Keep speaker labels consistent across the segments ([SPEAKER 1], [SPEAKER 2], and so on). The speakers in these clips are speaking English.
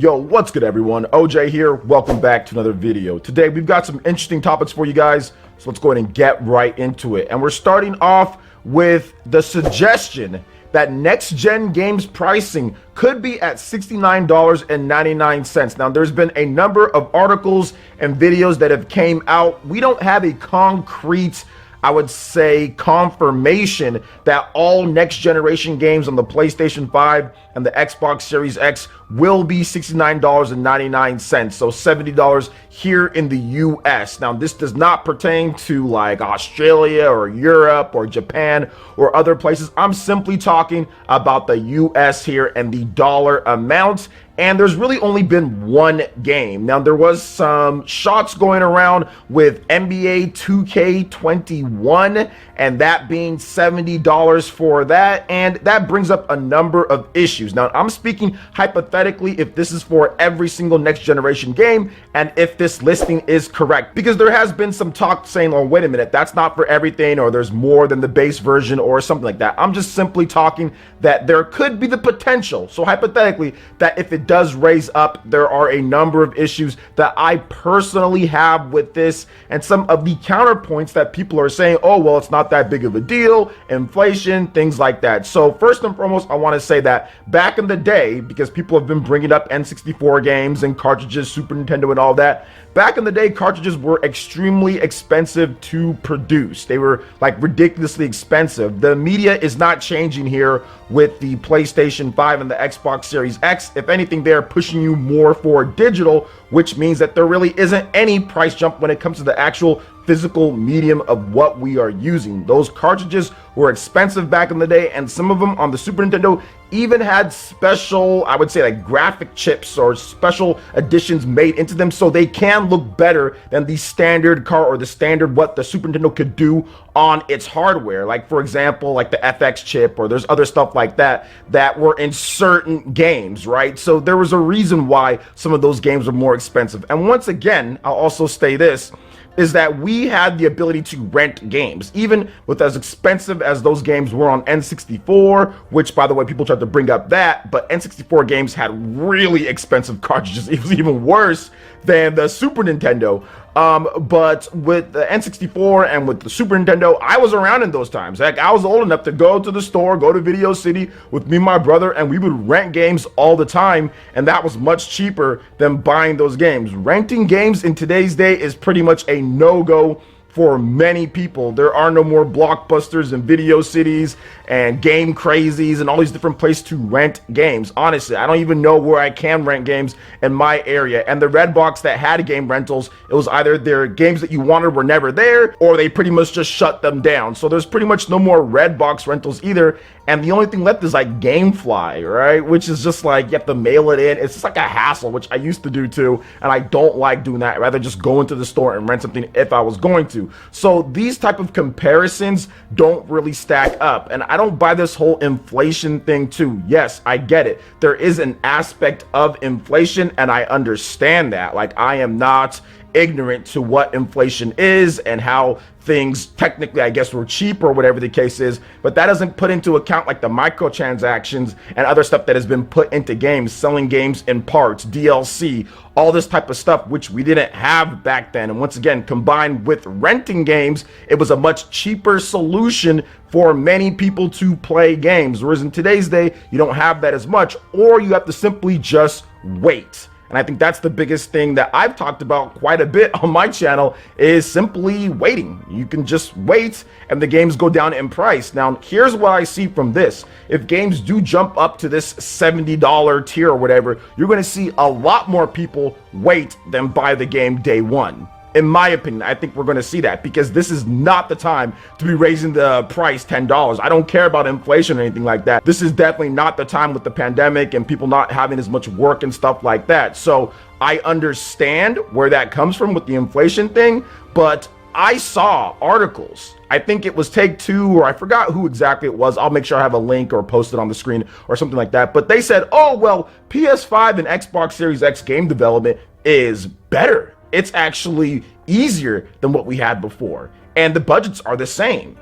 [SPEAKER 1] Yo, what's good everyone? OJ here. Welcome back to another video. Today we've got some interesting topics for you guys, so let's go ahead and get right into it. And we're starting off with the suggestion that next-gen games pricing could be at $69.99. Now, there's been a number of articles and videos that have came out. We don't have a concrete, I would say, confirmation that all next generation games on the PlayStation 5 and the Xbox Series X will be $69.99, so $70 here in the US. Now, this does not pertain to like Australia or Europe or Japan or other places. I'm simply talking about the US here and the dollar amount. And there's really only been one game. Now, there was some shots going around with NBA 2K21, and that being $70 for that. And that brings up a number of issues. Now, I'm speaking hypothetically if this is for every single next generation game and if this listing is correct, because there has been some talk saying, oh, wait a minute, that's not for everything, or there's more than the base version or something like that. I'm just simply talking that there could be the potential. So hypothetically, that if it does raise up, there are a number of issues that I personally have with this, and some of the counterpoints that people are saying, oh, well, it's not that big of a deal, inflation, things like that. So first and foremost, I want to say that back in the day, because people have been bringing up N64 games and cartridges, Super Nintendo and all that, back in the day, cartridges were extremely expensive to produce. They were like ridiculously expensive. The media is not changing here with the PlayStation 5 and the Xbox Series X. If anything, they're pushing you more for digital, which means that there really isn't any price jump when it comes to the actual physical medium of what we are using. Those cartridges were expensive back in the day, and some of them on the Super Nintendo even had special, I would say, like graphic chips or special additions made into them, so they can look better than the standard car or the standard what the Super Nintendo could do on its hardware. Like, for example, like the FX chip, or there's other stuff like that that were in certain games, right? So there was a reason why some of those games were more expensive. And once again, I'll also say this, is that we had the ability to rent games, even with as expensive as those games were on N64, which, by the way, people tried to bring up that, but N64 games had really expensive cartridges. It was even worse than the Super Nintendo. But with the N64 and with the Super Nintendo, I was around in those times. Heck, I was old enough to go to the store, go to Video City with me and my brother, and we would rent games all the time, and that was much cheaper than buying those games. Renting games in today's day is pretty much a no-go for many people. There are no more Blockbusters and Video Cities and Game Crazies and all these different places to rent games. Honestly, I don't even know where I can rent games in my area. And the Redbox that had game rentals, it was either their games that you wanted were never there, or they pretty much just shut them down. So there's pretty much no more Redbox rentals either. And the only thing left is like GameFly, right? Which is just like, you have to mail it in. It's just like a hassle, which I used to do too. And I don't like doing that. I'd rather just go into the store and rent something if I was going to. So these type of comparisons don't really stack up. And I don't buy this whole inflation thing too. Yes, I get it. There is an aspect of inflation, and I understand that. Like, I am not ignorant to what inflation is and how things technically, I guess, were cheap or whatever the case is, but that doesn't put into account like the microtransactions and other stuff that has been put into games, selling games in parts, DLC, all this type of stuff, which we didn't have back then. And once again, combined with renting games, it was a much cheaper solution for many people to play games, whereas in today's day, you don't have that as much, or you have to simply just wait. And I think that's the biggest thing that I've talked about quite a bit on my channel, is simply waiting. You can just wait and the games go down in price. Now, here's what I see from this. If games do jump up to this $70 tier or whatever, you're going to see a lot more people wait than buy the game day one. In my opinion, I think we're going to see that, because this is not the time to be raising the price $10. I don't care about inflation or anything like that. This is definitely not the time with the pandemic and people not having as much work and stuff like that. So I understand where that comes from with the inflation thing, but I saw articles, I think it was Take-Two, or I forgot who exactly it was. I'll make sure I have a link or post it on the screen or something like that. But they said, oh, well, PS5 and Xbox Series X game development is better. It's actually easier than what we had before. And the budgets are the same.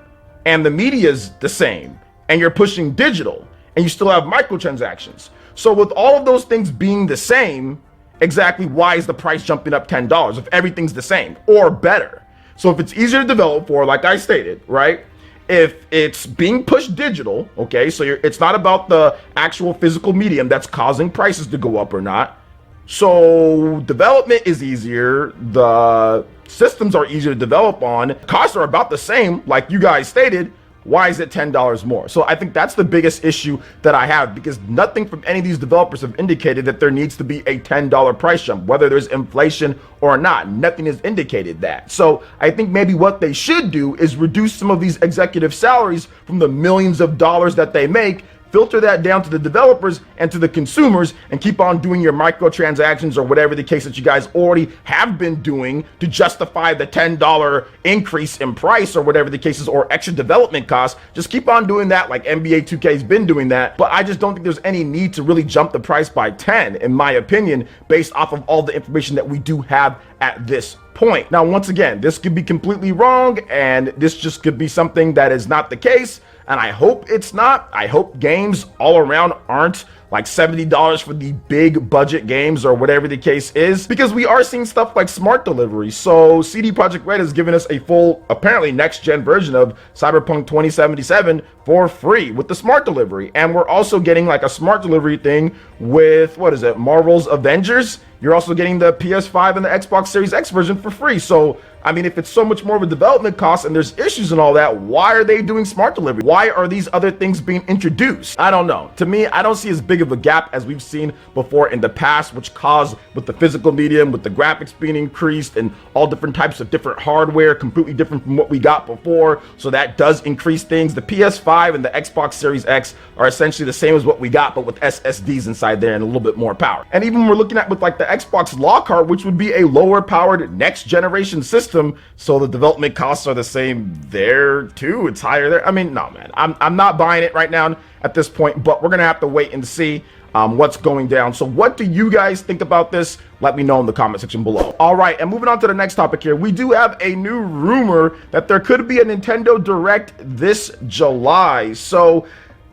[SPEAKER 1] And the media's the same. And you're pushing digital. And you still have microtransactions. So with all of those things being the same, exactly why is the price jumping up $10 if everything's the same or better? So if it's easier to develop for, like I stated, right? If it's being pushed digital, okay, so it's not about the actual physical medium that's causing prices to go up or not. So development is easier. The systems are easier to develop on. Costs are about the same, like you guys stated. Why is it $10 more? So I think that's the biggest issue that I have, because nothing from any of these developers have indicated that there needs to be a $10 price jump, whether there's inflation or not. Nothing has indicated that. So I think maybe what they should do is reduce some of these executive salaries from the millions of dollars that they make, filter that down to the developers and to the consumers, and keep on doing your microtransactions or whatever the case that you guys already have been doing to justify the $10 increase in price or whatever the case is, or extra development costs. Just keep on doing that like NBA 2K has been doing that. But I just don't think there's any need to really jump the price by 10, in my opinion, based off of all the information that we do have at this point. Now, once again, this could be completely wrong, and this just could be something that is not the case. And I hope it's not. I hope games all around aren't like $70 for the big budget games or whatever the case is, because we are seeing stuff like smart delivery. So CD Projekt Red has given us a full, apparently next gen version of Cyberpunk 2077 for free with the smart delivery. And we're also getting like a smart delivery thing with, what is it, Marvel's Avengers. You're also getting the PS5 and the Xbox Series X version for free. So, I mean, if it's so much more of a development cost and there's issues and all that, why are they doing smart delivery? Why are these other things being introduced? I don't know. To me, I don't see as big of a gap as we've seen before in the past, which caused with the physical medium, with the graphics being increased and all different types of different hardware, completely different from what we got before. So that does increase things. The PS5 and the Xbox Series X are essentially the same as what we got, but with SSDs inside there and a little bit more power. And even we're looking at with like the Xbox Lockhart, which would be a lower powered next generation system, so the development costs are the same there too. It's higher there. I mean, no, man, I'm not buying it right now at this point, but we're gonna have to wait and see what's going down. So what do you guys think about this? Let me know in the comment section below. All right, and moving on to the next topic here, we do have a new rumor that there could be a Nintendo Direct this July. So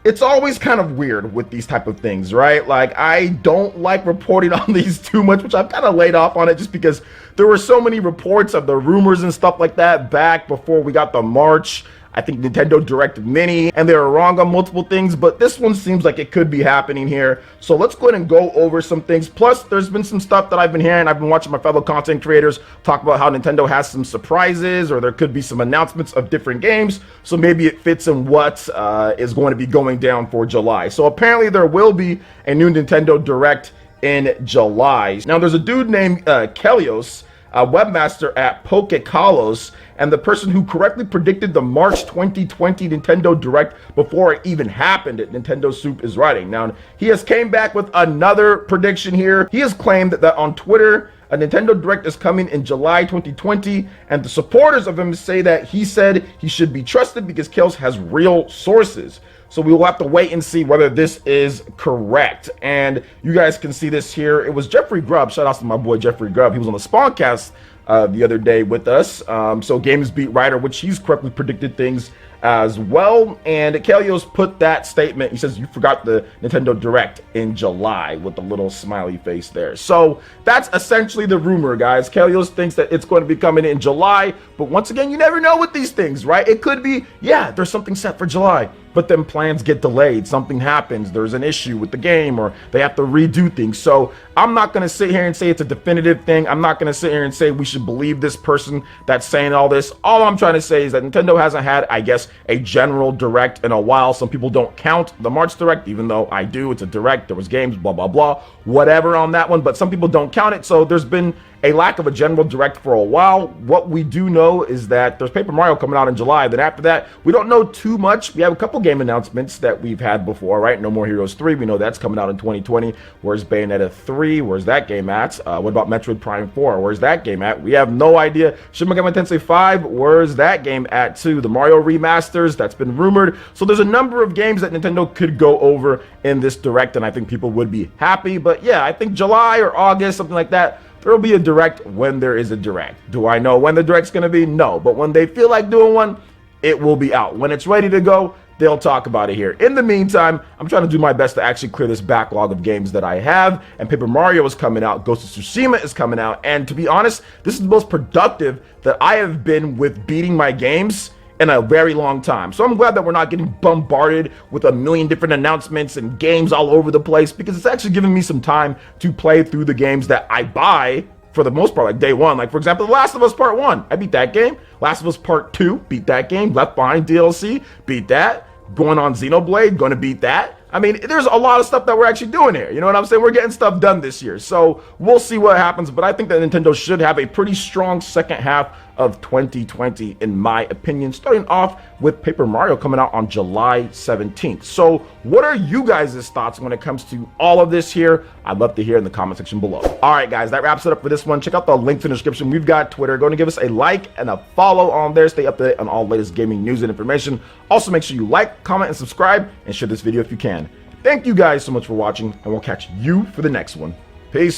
[SPEAKER 1] it's always kind of weird with these type of things, right? Like, I don't like reporting on these too much, which I've kind of laid off on it just because there were so many reports of the rumors and stuff like that back before we got the March, I think, Nintendo Direct Mini, and they were wrong on multiple things, but this one seems like it could be happening here. So let's go ahead and go over some things. Plus, there's been some stuff that I've been hearing. I've been watching my fellow content creators talk about how Nintendo has some surprises, or there could be some announcements of different games. So maybe it fits in what is going to be going down for July. So apparently there will be a new Nintendo Direct in July. Now, there's a dude named Kelios, a webmaster at Pokekalos, and the person who correctly predicted the March 2020 Nintendo Direct before it even happened at Nintendo Soup is writing. Now, he has came back with another prediction here. He has claimed that on Twitter, a Nintendo Direct is coming in July 2020, and the supporters of him say that he said he should be trusted because Kels has real sources. So we will have to wait and see whether this is correct. And you guys can see this here. It was Jeffrey Grubb. Shout out to my boy Jeffrey Grubb. He was on the Spawncast the other day with us. So Games Beat writer, which he's correctly predicted things as well. And Kelios put that statement. He says, you forgot the Nintendo Direct in July, with a little smiley face there. So that's essentially the rumor, guys. Kelios thinks that it's going to be coming in July. But once again, you never know with these things, right? It could be, yeah, there's something set for July, but then plans get delayed, something happens, there's an issue with the game, or they have to redo things. So I'm not going to sit here and say it's a definitive thing. I'm not going to sit here and say we should believe this person that's saying all this. All I'm trying to say is that Nintendo hasn't had, I guess, a general Direct in a while. Some people don't count the March Direct, even though I do. It's a Direct, there was games, blah, blah, blah, whatever on that one, but some people don't count it. So there's been a lack of a general Direct for a while. What we do know is that there's Paper Mario coming out in July. Then after that, we don't know too much. We have a couple game announcements that we've had before, right? No More Heroes 3, we know that's coming out in 2020. Where's Bayonetta 3? Where's that game at? What about Metroid Prime 4? Where's that game at? We have no idea. Shin Megami Tensei 5, where's that game at too? The Mario remasters, that's been rumored. So there's a number of games that Nintendo could go over in this Direct, and I think people would be happy. But yeah, I think July or August, something like that, there will be a Direct when there is a Direct. Do I know when the Direct's going to be? No. But when they feel like doing one, it will be out. When it's ready to go, they'll talk about it here. In the meantime, I'm trying to do my best to actually clear this backlog of games that I have, and Paper Mario is coming out, Ghost of Tsushima is coming out, and to be honest, this is the most productive that I have been with beating my games in a very long time. So I'm glad that we're not getting bombarded with a million different announcements and games all over the place, because it's actually giving me some time to play through the games that I buy for the most part, like day one. Like, for example, The Last of Us Part 1, I beat that game. Last of Us Part 2, beat that game. Left Behind DLC, beat that. Going on Xenoblade, going to beat that. I mean, there's a lot of stuff that we're actually doing here. You know what I'm saying? We're getting stuff done this year. So we'll see what happens. But I think that Nintendo should have a pretty strong second half of 2020, in my opinion, starting off with Paper Mario coming out on July 17th. So what are you guys' thoughts when it comes to all of this here? I'd love to hear in the comment section below. All right, guys, that wraps it up for this one. Check out the links in the description. We've got Twitter. Go and give us a like and a follow on there. Stay up to date on all the latest gaming news and information. Also, make sure you like, comment, and subscribe, and share this video if you can. Thank you guys so much for watching, and we'll catch you for the next one. Peace.